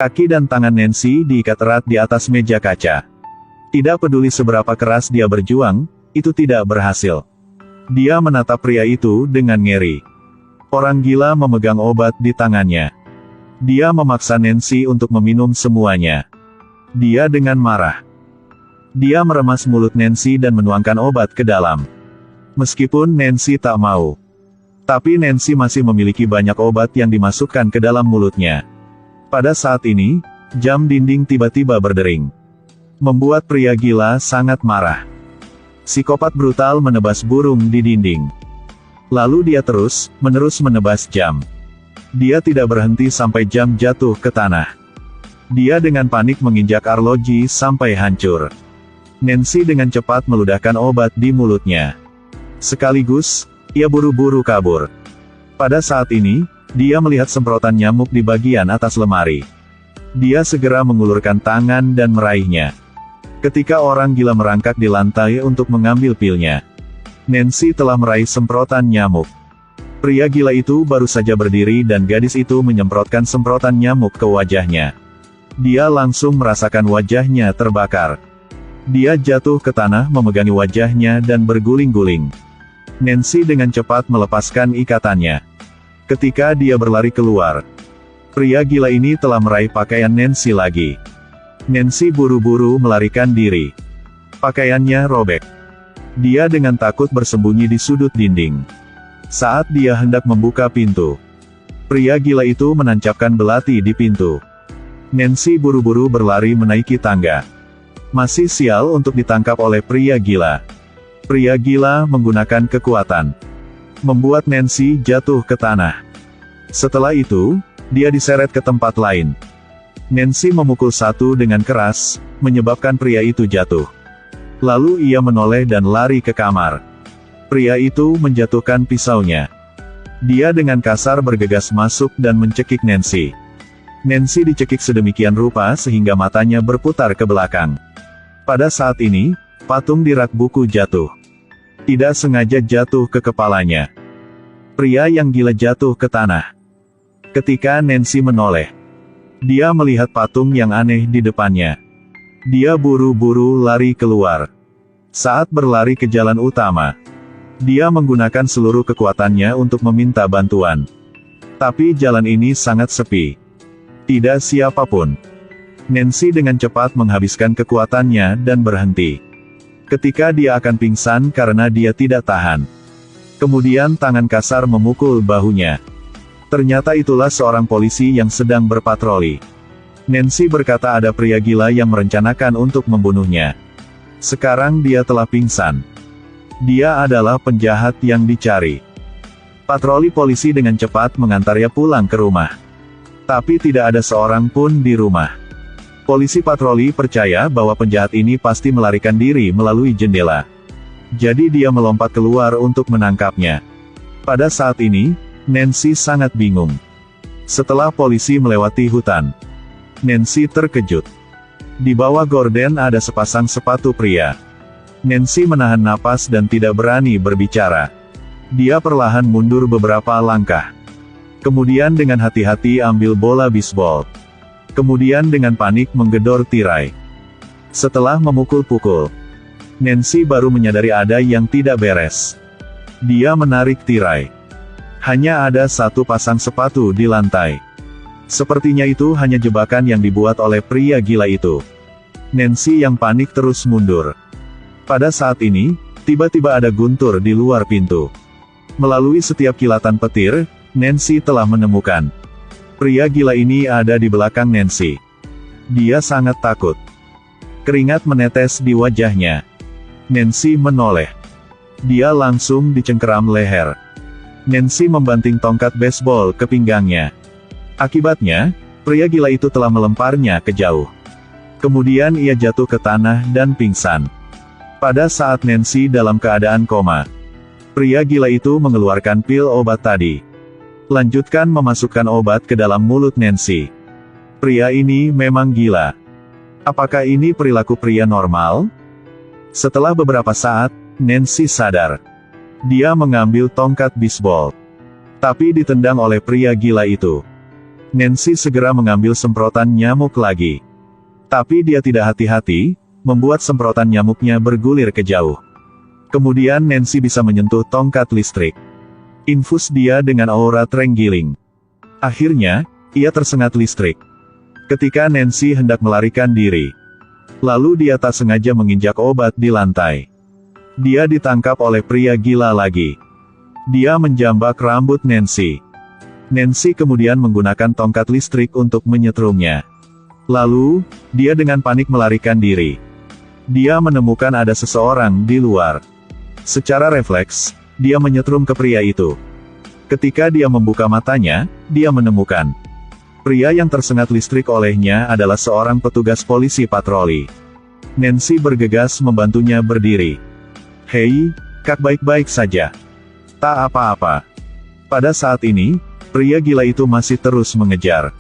Kaki dan tangan Nancy diikat erat di atas meja kaca. Tidak peduli seberapa keras dia berjuang, itu tidak berhasil. Dia menatap pria itu dengan ngeri. Orang gila memegang obat di tangannya. Dia memaksa Nancy untuk meminum semuanya. Dia dengan marah. Dia meremas mulut Nancy dan menuangkan obat ke dalam. Meskipun Nancy tak mau. Tapi Nancy masih memiliki banyak obat yang dimasukkan ke dalam mulutnya. Pada saat ini, jam dinding tiba-tiba berdering. Membuat pria gila sangat marah. Psikopat brutal menebas burung di dinding. Lalu dia terus-menerus menebas jam. Dia tidak berhenti sampai jam jatuh ke tanah. Dia dengan panik menginjak arloji sampai hancur. Nancy dengan cepat meludahkan obat di mulutnya. Sekaligus, ia buru-buru kabur. Pada saat ini, dia melihat semprotan nyamuk di bagian atas lemari. Dia segera mengulurkan tangan dan meraihnya. Ketika orang gila merangkak di lantai untuk mengambil pilnya, Nancy telah meraih semprotan nyamuk. Pria gila itu baru saja berdiri dan gadis itu menyemprotkan semprotan nyamuk ke wajahnya. Dia langsung merasakan wajahnya terbakar. Dia jatuh ke tanah memegangi wajahnya dan berguling-guling. Nancy dengan cepat melepaskan ikatannya. Ketika dia berlari keluar, pria gila ini telah meraih pakaian Nancy lagi. Nancy buru-buru melarikan diri. Pakaiannya robek. Dia dengan takut bersembunyi di sudut dinding. Saat dia hendak membuka pintu, pria gila itu menancapkan belati di pintu. Nancy buru-buru berlari menaiki tangga. Masih sial untuk ditangkap oleh pria gila. Pria gila menggunakan kekuatan, membuat Nancy jatuh ke tanah. Setelah itu, dia diseret ke tempat lain. Nancy memukul satu dengan keras, menyebabkan pria itu jatuh. Lalu ia menoleh dan lari ke kamar. Pria itu menjatuhkan pisaunya. Dia dengan kasar bergegas masuk dan mencekik Nancy. Nancy dicekik sedemikian rupa sehingga matanya berputar ke belakang. Pada saat ini, patung di rak buku jatuh. Tidak sengaja jatuh ke kepalanya. Pria yang gila jatuh ke tanah. Ketika Nancy menoleh, dia melihat patung yang aneh di depannya. Dia buru-buru lari keluar. Saat berlari ke jalan utama, dia menggunakan seluruh kekuatannya untuk meminta bantuan. Tapi jalan ini sangat sepi. Tidak siapapun. Nancy dengan cepat menghabiskan kekuatannya dan berhenti. Ketika dia akan pingsan karena dia tidak tahan. Kemudian tangan kasar memukul bahunya. Ternyata itulah seorang polisi yang sedang berpatroli. Nancy berkata ada pria gila yang merencanakan untuk membunuhnya. Sekarang dia telah pingsan. Dia adalah penjahat yang dicari. Patroli polisi dengan cepat mengantarnya pulang ke rumah. Tapi tidak ada seorang pun di rumah. Polisi patroli percaya bahwa penjahat ini pasti melarikan diri melalui jendela. Jadi dia melompat keluar untuk menangkapnya. Pada saat ini, Nancy sangat bingung. Setelah polisi melewati hutan, Nancy terkejut. Di bawah gorden ada sepasang sepatu pria. Nancy menahan napas dan tidak berani berbicara. Dia perlahan mundur beberapa langkah. Kemudian dengan hati-hati ambil bola bisbol. Kemudian dengan panik menggedor tirai. Setelah memukul-pukul, Nancy baru menyadari ada yang tidak beres. Dia menarik tirai. Hanya ada satu pasang sepatu di lantai. Sepertinya itu hanya jebakan yang dibuat oleh pria gila itu. Nancy yang panik terus mundur. Pada saat ini, tiba-tiba ada guntur di luar pintu. Melalui setiap kilatan petir, Nancy telah menemukan. Pria gila ini ada di belakang Nancy. Dia sangat takut. Keringat menetes di wajahnya. Nancy menoleh. Dia langsung dicengkeram leher. Nancy membanting tongkat baseball ke pinggangnya. Akibatnya, pria gila itu telah melemparnya ke jauh. Kemudian ia jatuh ke tanah dan pingsan. Pada saat Nancy dalam keadaan koma, pria gila itu mengeluarkan pil obat tadi. Lanjutkan memasukkan obat ke dalam mulut Nancy. Pria ini memang gila. Apakah ini perilaku pria normal? Setelah beberapa saat, Nancy sadar. Dia mengambil tongkat bisbol. Tapi ditendang oleh pria gila itu. Nancy segera mengambil semprotan nyamuk lagi. Tapi dia tidak hati-hati, membuat semprotan nyamuknya bergulir ke jauh. Kemudian Nancy bisa menyentuh tongkat listrik. Infus dia dengan aura terenggiling. Akhirnya, ia tersengat listrik. Ketika Nancy hendak melarikan diri, lalu dia tak sengaja menginjak obat di lantai. Dia ditangkap oleh pria gila lagi. Dia menjambak rambut Nancy. Nancy kemudian menggunakan tongkat listrik untuk menyetrumnya. Lalu, dia dengan panik melarikan diri. Dia menemukan ada seseorang di luar. Secara refleks, dia menyetrum ke pria itu. Ketika dia membuka matanya, dia menemukan pria yang tersengat listrik olehnya adalah seorang petugas polisi patroli. Nancy bergegas membantunya berdiri. "Hei, Kak, baik-baik saja." "Tak apa-apa." Pada saat ini, pria gila itu masih terus mengejar.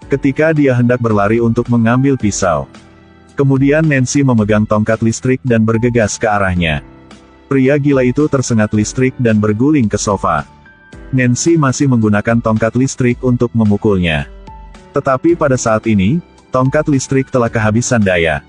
Ketika dia hendak berlari untuk mengambil pisau, kemudian Nancy memegang tongkat listrik dan bergegas ke arahnya. Pria gila itu tersengat listrik dan berguling ke sofa. Nancy masih menggunakan tongkat listrik untuk memukulnya. Tetapi pada saat ini, tongkat listrik telah kehabisan daya.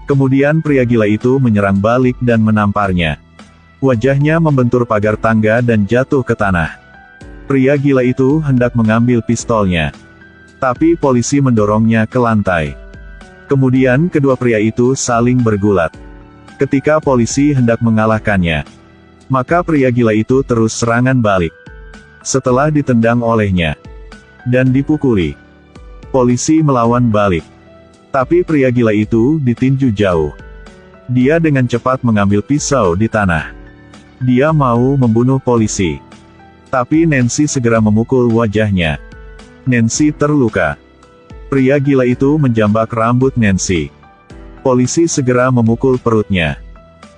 Kemudian pria gila itu menyerang balik dan menamparnya. Wajahnya membentur pagar tangga dan jatuh ke tanah. Pria gila itu hendak mengambil pistolnya. Tapi polisi mendorongnya ke lantai. Kemudian kedua pria itu saling bergulat. Ketika polisi hendak mengalahkannya, maka pria gila itu terus serangan balik. Setelah ditendang olehnya dan dipukuli, polisi melawan balik. Tapi pria gila itu ditinju jauh. Dia dengan cepat mengambil pisau di tanah. Dia mau membunuh polisi. Tapi Nancy segera memukul wajahnya. Nancy terluka. Pria gila itu menjambak rambut Nancy. Polisi segera memukul perutnya.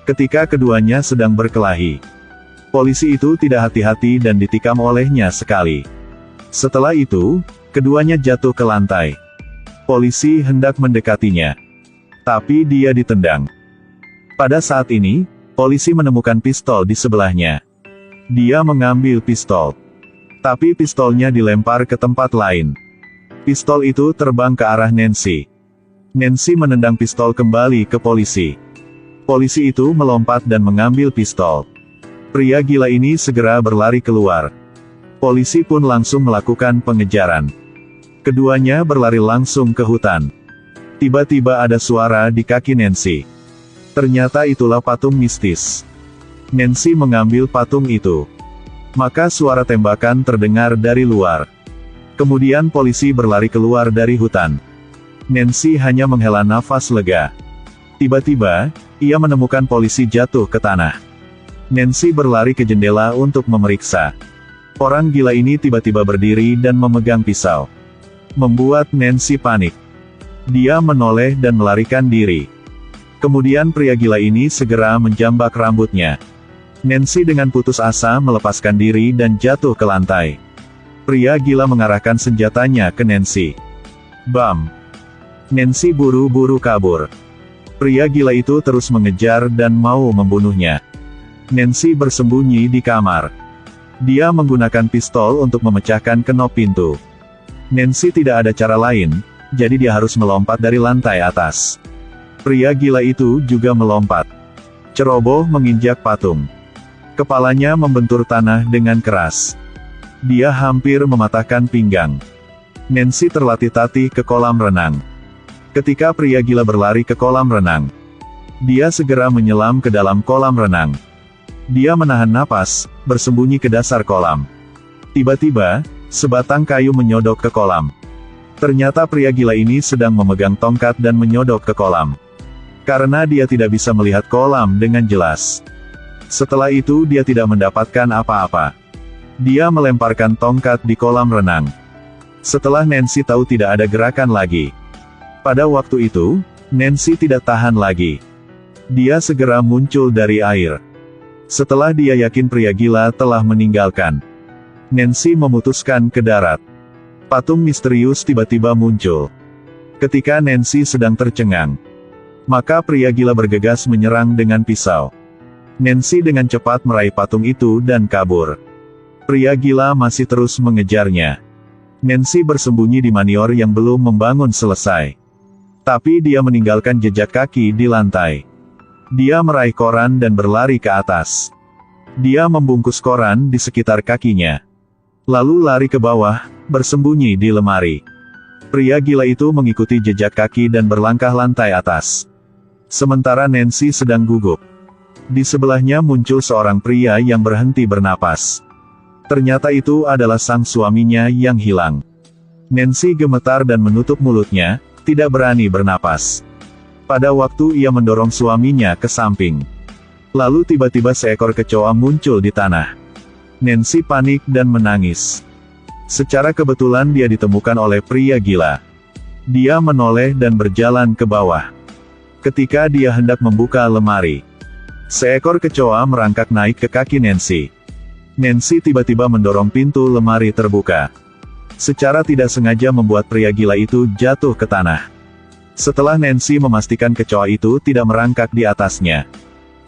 Ketika keduanya sedang berkelahi, polisi itu tidak hati-hati dan ditikam olehnya sekali. Setelah itu, keduanya jatuh ke lantai. Polisi hendak mendekatinya, tapi dia ditendang. Pada saat ini, polisi menemukan pistol di sebelahnya. Dia mengambil pistol, tapi pistolnya dilempar ke tempat lain. Pistol itu terbang ke arah Nancy. Nancy menendang pistol kembali ke polisi. Polisi itu melompat dan mengambil pistol. Pria gila ini segera berlari keluar. Polisi pun langsung melakukan pengejaran. Keduanya berlari langsung ke hutan. Tiba-tiba ada suara di kaki Nancy. Ternyata itulah patung mistis. Nancy mengambil patung itu. Maka suara tembakan terdengar dari luar. Kemudian polisi berlari keluar dari hutan. Nancy hanya menghela nafas lega. Tiba-tiba, ia menemukan polisi jatuh ke tanah. Nancy berlari ke jendela untuk memeriksa. Orang gila ini tiba-tiba berdiri dan memegang pisau. Membuat Nancy panik. Dia menoleh dan melarikan diri. Kemudian pria gila ini segera menjambak rambutnya. Nancy dengan putus asa melepaskan diri dan jatuh ke lantai. Pria gila mengarahkan senjatanya ke Nancy. Bam! Nancy buru-buru kabur. Pria gila itu terus mengejar dan mau membunuhnya. Nancy bersembunyi di kamar. Dia menggunakan pistol untuk memecahkan kenop pintu. Nancy tidak ada cara lain, jadi dia harus melompat dari lantai atas. Pria gila itu juga melompat. Ceroboh menginjak patung. Kepalanya membentur tanah dengan keras. Dia hampir mematahkan pinggang. Nancy terlatih-tatih ke kolam renang. Ketika pria gila berlari ke kolam renang, dia segera menyelam ke dalam kolam renang. Dia menahan napas, bersembunyi ke dasar kolam. Tiba-tiba, sebatang kayu menyodok ke kolam. Ternyata pria gila ini sedang memegang tongkat dan menyodok ke kolam. Karena dia tidak bisa melihat kolam dengan jelas. Setelah itu dia tidak mendapatkan apa-apa. Dia melemparkan tongkat di kolam renang. Setelah Nancy tahu tidak ada gerakan lagi. Pada waktu itu, Nancy tidak tahan lagi. Dia segera muncul dari air. Setelah dia yakin pria gila telah meninggalkan, Nancy memutuskan ke darat. Patung misterius tiba-tiba muncul. Ketika Nancy sedang tercengang, maka pria gila bergegas menyerang dengan pisau. Nancy dengan cepat meraih patung itu dan kabur. Pria gila masih terus mengejarnya. Nancy bersembunyi di manior yang belum membangun selesai. Tapi dia meninggalkan jejak kaki di lantai. Dia meraih koran dan berlari ke atas. Dia membungkus koran di sekitar kakinya. Lalu lari ke bawah, bersembunyi di lemari. Pria gila itu mengikuti jejak kaki dan berlangkah lantai atas. Sementara Nancy sedang gugup. Di sebelahnya muncul seorang pria yang berhenti bernapas. Ternyata itu adalah sang suaminya yang hilang. Nancy gemetar dan menutup mulutnya, tidak berani bernapas. Pada waktu ia mendorong suaminya ke samping. Lalu tiba-tiba seekor kecoa muncul di tanah. Nancy panik dan menangis. Secara kebetulan dia ditemukan oleh pria gila. Dia menoleh dan berjalan ke bawah. Ketika dia hendak membuka lemari, seekor kecoa merangkak naik ke kaki Nancy. Nancy tiba-tiba mendorong pintu lemari terbuka. Secara tidak sengaja membuat pria gila itu jatuh ke tanah. Setelah Nancy memastikan kecoa itu tidak merangkak di atasnya,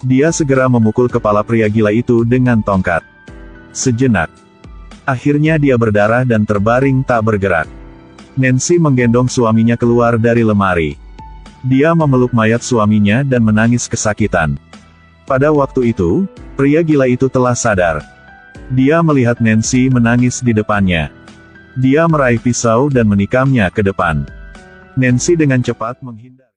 dia segera memukul kepala pria gila itu dengan tongkat. Sejenak, akhirnya dia berdarah dan terbaring tak bergerak. Nancy menggendong suaminya keluar dari lemari. Dia memeluk mayat suaminya dan menangis kesakitan. Pada waktu itu, pria gila itu telah sadar. Dia melihat Nancy menangis di depannya. Dia meraih pisau dan menikamnya ke depan. Nancy dengan cepat menghindar.